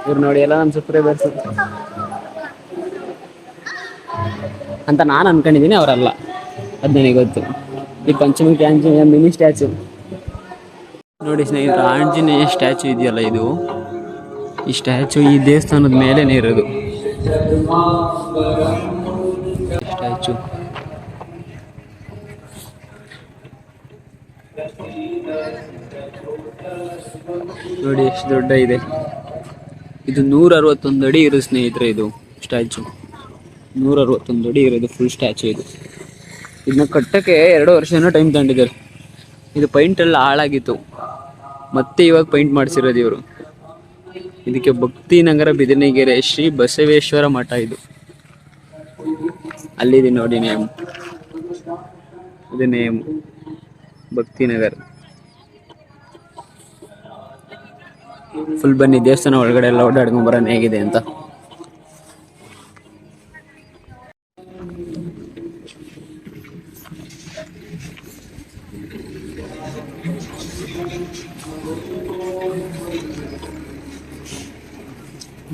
ಇವ್ರು ನೋಡಿ ಎಲ್ಲ ನಮ್ಮ ಸಬ್ಸ್ಕ್ರೈಬರ್ಸ್ ಅಂತ ನಾನು ಅನ್ಕೊಂಡಿದ್ದೀನಿ, ಅವರಲ್ಲ, ಅದು ನನಗೆ ಗೊತ್ತು. ಈ ಪಂಚಮುಖಿ ಆಂಜನೇಯ ಮಿನಿ ಸ್ಟ್ಯಾಚು ನೋಡಿ ಸ್ನೇಹಿತರೆ, ಆಂಜನೇಯ ಸ್ಟ್ಯಾಚು ಇದೆಯಲ್ಲ, ಇದು ಈ ಸ್ಟ್ಯಾಚು ಈ ದೇವಸ್ಥಾನದ ಮೇಲೇನೆ ಇರೋದು. ಸ್ಟ್ಯಾಚು ನೋಡಿ ಎಷ್ಟು ದೊಡ್ಡ ಇದೆ. ಇದು 161 ಅಡಿ ಇರೋದು ಸ್ನೇಹಿತರೆ. ಇದು ಸ್ಟ್ಯಾಚು 161 ಅಡಿ ಇರೋದು ಫುಲ್ ಸ್ಟ್ಯಾಚು. ಇದನ್ನ ಕಟ್ಟಕ್ಕೆ 2 ವರ್ಷನೋ ಟೈಮ್ ತಗೊಂಡಿದ್ದಾರೆ. ಇದು ಪೈಂಟ್ ಎಲ್ಲ ಹಾಳಾಗಿತ್ತು, ಮತ್ತೆ ಇವಾಗ ಪೈಂಟ್ ಮಾಡಿಸಿರೋದು ಇವರು. ಇದಕ್ಕೆ ಭಕ್ತಿನಗರ ಬಿದನಿಗೆರೆ ಶ್ರೀ ಬಸವೇಶ್ವರ ಮಠ ಇದು. ಅಲ್ಲಿದೆ ನೋಡಿ ನೇಮ್, ಇದು ನೇಮ್ ಭಕ್ತಿನಗರ್. ಫುಲ್ ಬನ್ನಿ ದೇವಸ್ಥಾನ ಒಳಗಡೆ ಎಲ್ಲ ಓಡಾಡ್ಕೊಂಡ್ ಬರೋಣ ಹೇಗಿದೆ ಅಂತ.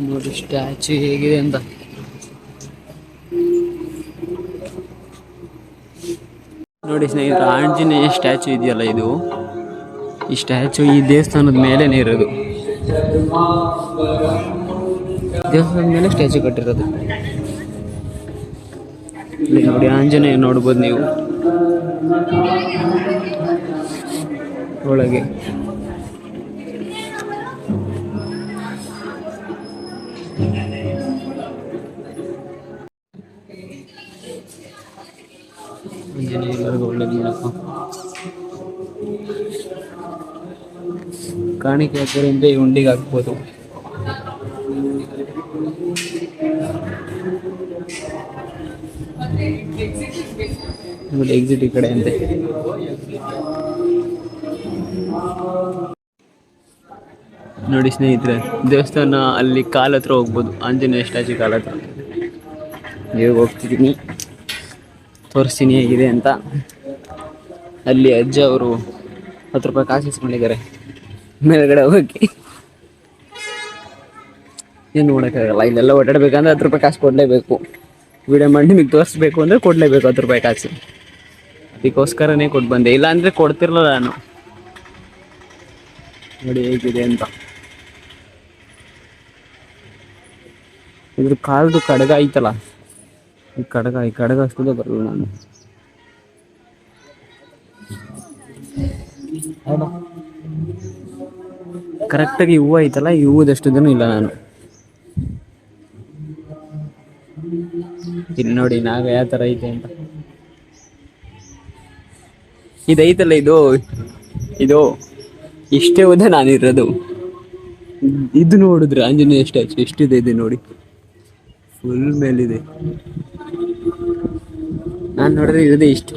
ನೋಡಿ ಸ್ಟ್ಯಾಚು ಹೇಗಿದೆ ಅಂತ. ನೋಡಿ ಸ್ನೇಹಿತರೆ, ಆಂಜನೇಯ ಸ್ಟ್ಯಾಚು ಇದೆಯಲ್ಲ, ಇದು ಈ ಸ್ಟ್ಯಾಚು ಈ ದೇವಸ್ಥಾನದ ಮೇಲೇನೆ ಇರೋದು. ದೇವಸ್ಥಾನದ ಮೇಲೆ ಸ್ಟ್ಯಾಚು ಕಟ್ಟಿರೋದು. ಇಲ್ಲಿ ನೋಡಿ ಆಂಜನೇಯ ನೋಡ್ಬೋದು ನೀವು ಒಳಗೆ. ಆಂಜನೇಯ ಎಲ್ಲರಿಗೂ ಒಳ್ಳೇದು ಮಾಡಪ್ಪ. ಕಾಣಿಕೆ ಹಾಕೋದ್ರಿಂದ ಈ ಉಂಡಿಗೆ ಹಾಕ್ಬೋದು. ಎಕ್ಸಿಟ್ ಈ ಕಡೆ ಅಂತೆ. ನೋಡಿ ಸ್ನೇಹಿತರೆ, ದೇವಸ್ಥಾನ ಅಲ್ಲಿ ಕಾಲ ಹತ್ರ ಹೋಗ್ಬೋದು, ಆಂಜನೇಯ ಸ್ಟ್ಯಾಚು ಕಾಲ ಹತ್ರ. ಇವಾಗ ಹೋಗ್ತಿದ್ದೀನಿ, ತೋರಿಸ್ತೀನಿ ಹೇಗಿದೆ ಅಂತ. ಅಲ್ಲಿ ಅಜ್ಜ ಅವರು 10 ರೂಪಾಯಿ ಕಾಸು ಇಸ್ಕೊಂಡಿದ್ದಾರೆ ಮೇಲ್ಗಡೆ ಹೋಗಕ್ಕೆ. ಏನು ನೋಡೋಕ್ಕಾಗಲ್ಲ, ಇಲ್ಲೆಲ್ಲ ಓಡಾಡಬೇಕಂದ್ರೆ 10 ರೂಪಾಯಿ ಕಾಸು ಕೊಡಲೇಬೇಕು. ವಿಡಿಯೋ ಮಾಡಿ ನಿಮಗೆ ತೋರಿಸ್ಬೇಕು ಅಂದರೆ ಕೊಡಲೇಬೇಕು 10 ರೂಪಾಯಿ ಕಾಸು. ಅದಕ್ಕೋಸ್ಕರನೇ ಕೊಟ್ಟು ಬಂದೆ, ಇಲ್ಲ ಅಂದರೆ ಕೊಡ್ತಿರಲಿಲ್ಲ ನಾನು. ನೋಡಿ ಹೇಗಿದೆ ಅಂತ. ಇದ್ರ ಕಾಲ್ದು ಕಡಗ ಐತಲ್ಲ, ಈ ಕಡಗ ಅಷ್ಟೇ ಬರಲ್ಲ ನಾನು. ಕರೆಕ್ಟಾಗಿ ಹೂವು ಐತಲ್ಲ, ಈ ಹೂವದಷ್ಟು ಇಲ್ಲ ನಾನು. ಇಲ್ಲಿ ನೋಡಿ ನಾವೇ ಯಾವ ಥರ ಐತೆ ಅಂತ. ಇದೈತಲ್ಲ, ಇದು ಇಷ್ಟೇ ಹೋದ ನಾನಿರೋದು. ಇದು ನೋಡಿದ್ರೆ ಆಂಜನೇಯ ಸ್ಟ್ಯಾಚು ಎಷ್ಟಿದೆ ಇದೆ ನೋಡಿ, ಫುಲ್ ಮೇಲಿದೆ. ನಾನು ನೋಡಿದ್ರೆ ಇರೋದೇ ಇಷ್ಟು.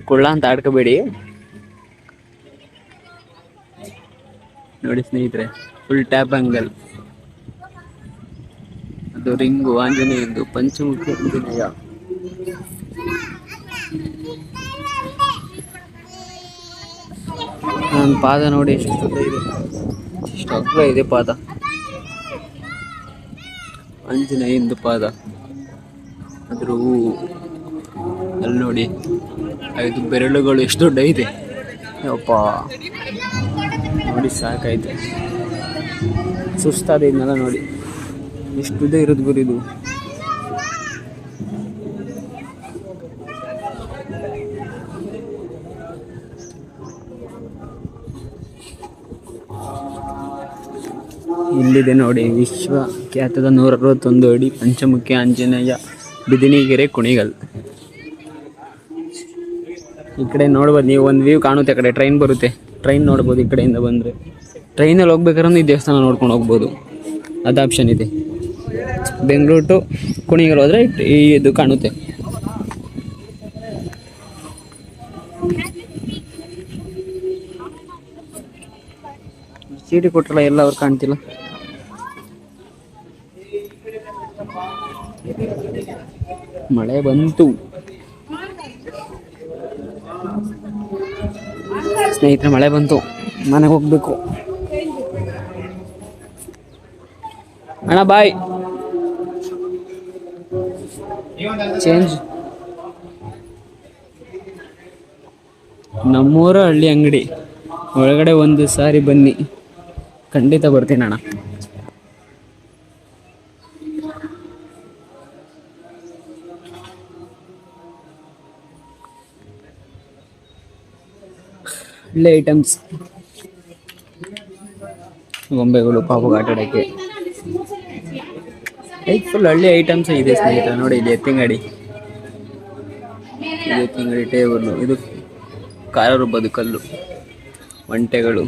ಕೊಳ್ಳ ಅಂತ ಆಡ್ಕೋಬೇಡಿ ನೋಡಿ ಸ್ನೇಹಿತರೆ, ಫುಲ್ ಟ್ಯಾಪ್ ಆಂಗಲ್. ಅದು ರಿಂಗು ಆಂಜನೇಯಂದು, ಪಂಚಮುಖಿ ಆಂಜನೇಯ. ನನ್ನ ಪಾದ ನೋಡಿ ಎಷ್ಟು ಉದ್ದ ಇದೆ, ಎಷ್ಟು ಅಗಲ ಇದೆ ಪಾದ. ಆಂಜನೇಯಂದು ಪಾದ. ಅದ್ರ ಅಲ್ಲಿ ನೋಡಿ 5 ಬೆರಳುಗಳು ಎಷ್ಟು ದೊಡ್ಡ ಇದೆ. ಯಪ್ಪ ನೋಡಿ ಸಾಕಾಯ್ತು, ಸುಸ್ತಾದ ಇದನ್ನೆಲ್ಲ ನೋಡಿ. ಎಷ್ಟು ಉದ್ದ ಇರೋದು ಗುರು ಇದು. ಇಲ್ಲಿದೆ ನೋಡಿ ವಿಶ್ವ ಖ್ಯಾತದ 161 ಅಡಿ ಪಂಚಮುಖಿ ಆಂಜನೇಯ, ಬಿದಿನಿಗೆರೆ, ಕುಣಿಗಲ್. ಈ ಕಡೆ ನೋಡ್ಬೋದು ನೀವು, ಒಂದು ವ್ಯೂ ಕಾಣುತ್ತೆ. ಆ ಕಡೆ ಟ್ರೈನ್ ಬರುತ್ತೆ, ಟ್ರೈನ್ ನೋಡ್ಬೋದು. ಈ ಕಡೆಯಿಂದ ಬಂದರೆ ಟ್ರೈನಲ್ಲಿ ಹೋಗ್ಬೇಕಾದ್ರೆ ಈ ದೇವಸ್ಥಾನ ನೋಡ್ಕೊಂಡು ಹೋಗ್ಬೋದು, ಅದು ಆಪ್ಷನ್ ಇದೆ. ಬೆಂಗಳೂರು ಟು ಕುಣಿಗಲ್ ಹೋದರೆ ಇದು ಕಾಣುತ್ತೆ. ಚೀಟಿ ಕೊಟ್ಟರಲ್ಲ, ಎಲ್ಲ ಅವ್ರು ಕಾಣ್ತಿಲ್ಲ. ಮಳೆ ಬಂತು ಸ್ನೇಹಿತರೆ, ಮಳೆ ಬಂತು, ಮನೆಗೆ ಹೋಗ್ಬೇಕು. ಅಣ್ಣ ಬಾಯ್ ಚೇಂಜ್. ನಮ್ಮೂರ ಹಳ್ಳಿ ಅಂಗಡಿ ಒಳಗಡೆ ಒಂದು ಸಾರಿ ಬನ್ನಿ, ಖಂಡಿತ ಬರ್ತೀನಿ ಅಣ್ಣ. ಒಳ್ಳೆ ಐಟಮ್ಸ್, ಗೊಂಬೆಗಳು, ಪಾಪು ಆಟ ಆಡೋಕ್ಕೆ ಫುಲ್ ಹಳ್ಳಿ ಐಟಮ್ಸ್ ಇದೆ ಸ್ನೇಹಿತರೆ. ನೋಡಿ ಇಲ್ಲಿ ಎತ್ತಿಂಗಡಿ, ಎತ್ತಿಂಗಡಿ ಟೇಬಲ್, ಇದು ಖಾರ ರುಬ್ಬೋದು ಕಲ್ಲು, ಒಂಟೆಗಳು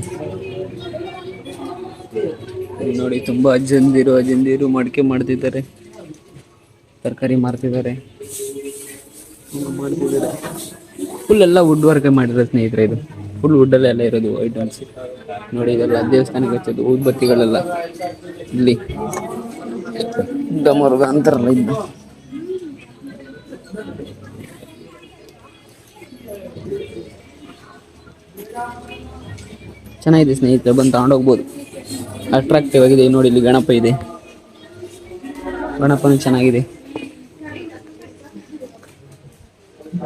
ನೋಡಿ. ತುಂಬಾ ಅಜ್ಜಂದಿರು ಮಡಿಕೆ ಮಾಡ್ತಿದ್ದಾರೆ, ತರಕಾರಿ ಮಾರ್ತಿದ್ದಾರೆ. ಫುಲ್ ಎಲ್ಲ ವುಡ್ ವರ್ಕ್ ಮಾಡಿರೋ ಸ್ನೇಹಿತರೆ. ಇದು ಫುಲ್ ವುಡ್ಡಲ್ಲೇ ಎಲ್ಲ ಇರೋದು ಐಟಮ್ಸ್ ನೋಡಿ. ಇದೆಲ್ಲ ದೇವಸ್ಥಾನಕ್ಕೆ ಹಚ್ಚೋದು ಊದ್ಬತ್ತಿಗಳೆಲ್ಲ ಇಲ್ಲಿ ಡಮರುಗ ಅಂತಾರಲ್ಲ ಇದು. ಚೆನ್ನಾಗಿದೆ ಸ್ನೇಹಿತರೆ, ಬಂದು ತಗೊಂಡೋಗ್ಬೋದು. ಅಟ್ರಾಕ್ಟಿವ್ ಆಗಿದೆ ನೋಡಿ. ಇಲ್ಲಿ ಗಣಪ ಇದೆ, ಗಣಪನೂ ಚೆನ್ನಾಗಿದೆ.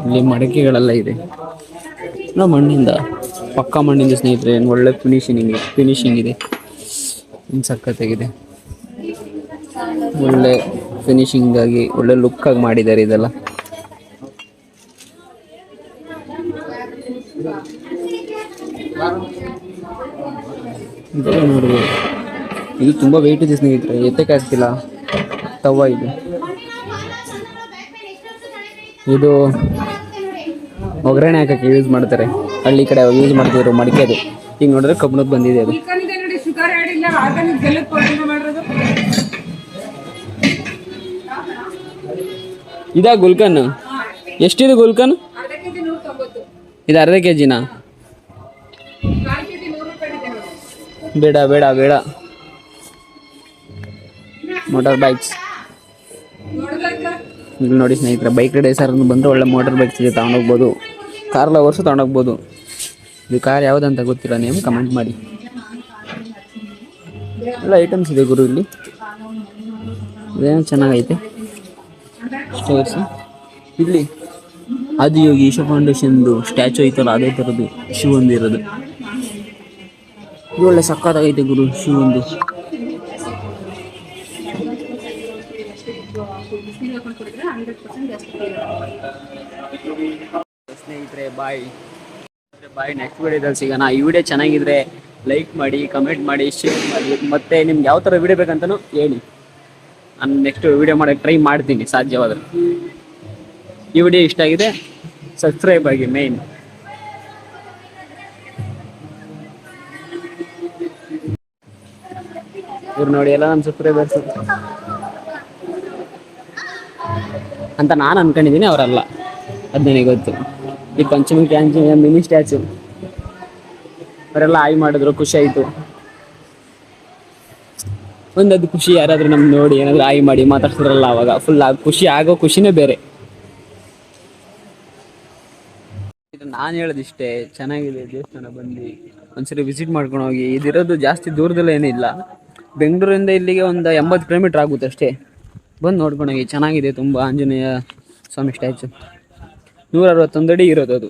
ಇಲ್ಲಿ ಮಡಕೆಗಳೆಲ್ಲ ಇದೆ, ಮಣ್ಣಿಂದ, ಪಕ್ಕ ಮಣ್ಣಿಂದ ಸ್ನೇಹಿತರೆ. ಒಳ್ಳೆ ಫಿನಿಶಿಂಗ್ ಇದೆ, ಸಖತ್ತಾಗಿದೆ. ಒಳ್ಳೆ ಫಿನಿಶಿಂಗ್ ಆಗಿ ಒಳ್ಳೆ ಲುಕ್ ಆಗಿ ಮಾಡಿದ್ದಾರೆ ಇದೆಲ್ಲ. ನೋಡ್ಬೋದು, ಇದು ತುಂಬಾ ವೆಯ್ಟ್ ಇದೆ ಸ್ನೇಹಿತರೆ, ಎತ್ತಕ್ಕೆ ಆಗ್ತಿಲ್ಲ. ತವ ಇದು ಒಗ್ಗರಣೆ ಹಾಕಕ್ಕೆ ಯೂಸ್ ಮಾಡ್ತಾರೆ, ಹಳ್ಳಿ ಕಡೆ ಯೂಸ್ ಮಾಡ್ತಿದ್ರು ಮಡಿಕೆ. ಅದು ಈಗ ನೋಡಿದ್ರೆ ಕಬ್ಬಣದ್ದು ಬಂದಿದೆ. ಅದು ಇದಾ ಗುಲ್ಕನ್? ಎಷ್ಟಿದೆ ಗುಲ್ಕನ್? ಇದು ಅರ್ಧ ಕೆಜಿನಾ? ಬೇಡ ಬೇಡ ಬೇಡ. ಮೋಟಾರ್ ಬೈಕ್ಸ್ ಇಲ್ಲಿ ನೋಡಿ ಸ್ನೇಹಿತರೆ. ಬೈಕ್ ರೈಡ್ ಸರ್ ಬಂದರೆ ಒಳ್ಳೆ ಮೋಟಾರ್ ಬೈಕ್ಸ್ ಇದೆ, ತಗೊಂಡೋಗ್ಬೋದು. Car lovers ತಗೊಂಡೋಗ್ಬೋದು. ಇದು ಕಾರ್ ಯಾವುದಂತ ಗೊತ್ತಿಲ್ಲ, ನೀವು ಕಮೆಂಟ್ ಮಾಡಿ. ಎಲ್ಲ ಐಟಮ್ಸ್ ಇದೆ ಗುರು ಇಲ್ಲಿ, ಇದೇನೋ ಚೆನ್ನಾಗೈತೆ. ಸ್ಟೋರ್ಸ್ ಇಲ್ಲಿ ಆದಿಯೋಗಿ ಈಶಾ ಫೌಂಡೇಶನ್ದು ಸ್ಟ್ಯಾಚು ಐತಲ್ಲ, ಅದೇ ಥರದ್ದು ಶಿವಂದು ಇರೋದು. ಇದು ಒಳ್ಳೆ ಸಕ್ಕತ್ತಾಗೈತೆ ಗುರು ಶಿವಂದು. ಸ್ನೇಹಿತರೆ ಬಾಯ್, ನೆಕ್ಸ್ಟ್ ವಿಡಿಯೋದಲ್ಲಿ ಸಿಗೋಣ. ಈ ವಿಡಿಯೋ ಚೆನ್ನಾಗಿದ್ರೆ ಲೈಕ್ ಮಾಡಿ, ಕಮೆಂಟ್ ಮಾಡಿ, ಶೇರ್ ಮಾಡಿ. ಮತ್ತೆ ನಿಮ್ಗೆ ಯಾವ ಥರ ವಿಡಿಯೋ ಬೇಕಂತನೂ ಹೇಳಿ, ನಾನು ನೆಕ್ಸ್ಟ್ ವಿಡಿಯೋ ಮಾಡೋಕ್ಕೆ ಟ್ರೈ ಮಾಡ್ತೀನಿ ಸಾಧ್ಯವಾದರೆ. ಈ ವಿಡಿಯೋ ಇಷ್ಟ ಆಗಿದೆ ಸಬ್ಸ್ಕ್ರೈಬ್ ಆಗಿ. ಮೇನ್ ಇವ್ರು ನೋಡಿ, ಎಲ್ಲ ನಮ್ಮ ಸಬ್ಸ್ಕ್ರೈಬರ್ಸ್ ಅಂತ ನಾನು ಅನ್ಕೊಂಡಿದ್ದೀನಿ, ಅವರಲ್ಲ, ಅದು ನನಗೆ ಗೊತ್ತು. ಈ ಪಂಚಮಿ ಕ್ಯಾಂಚಿ ಮಿನಿ ಸ್ಟ್ಯಾಚು ಅವರೆಲ್ಲ ಆಯ್ ಮಾಡಿದ್ರು, ಖುಷಿ ಆಯಿತು. ಒಂದದು ಖುಷಿ, ಯಾರಾದರೂ ನಮ್ಗೆ ನೋಡಿ ಏನಾದರೂ ಆಯ್ ಮಾಡಿ ಮಾತಾಡ್ತಿರಲ್ಲ, ಅವಾಗ ಫುಲ್ ಖುಷಿ ಆಗೋ ಖುಷಿನೇ ಬೇರೆ. ಇದು ನಾನು ಹೇಳೋದಿಷ್ಟೇ, ಚೆನ್ನಾಗಿದೆ ದೇವಸ್ಥಾನ, ಬಂದು ಒಂದ್ಸರಿ ವಿಸಿಟ್ ಮಾಡ್ಕೊಂಡು ಹೋಗಿ. ಇದಿರೋದು ಜಾಸ್ತಿ ದೂರದಲ್ಲೇ ಏನಿಲ್ಲ, ಬೆಂಗಳೂರಿಂದ ಇಲ್ಲಿಗೆ ಒಂದು 80 ಕಿಲೋಮೀಟ್ರ್ ಆಗುತ್ತೆ ಅಷ್ಟೇ. ಬಂದು ನೋಡ್ಕೊಂಡು ಹೋಗಿ, ಚೆನ್ನಾಗಿದೆ ತುಂಬ. ಆಂಜನೇಯ ಸ್ವಾಮಿ ಸ್ಟ್ಯಾಚು 161 ಅಡಿ ಇರೋದು ಅದು.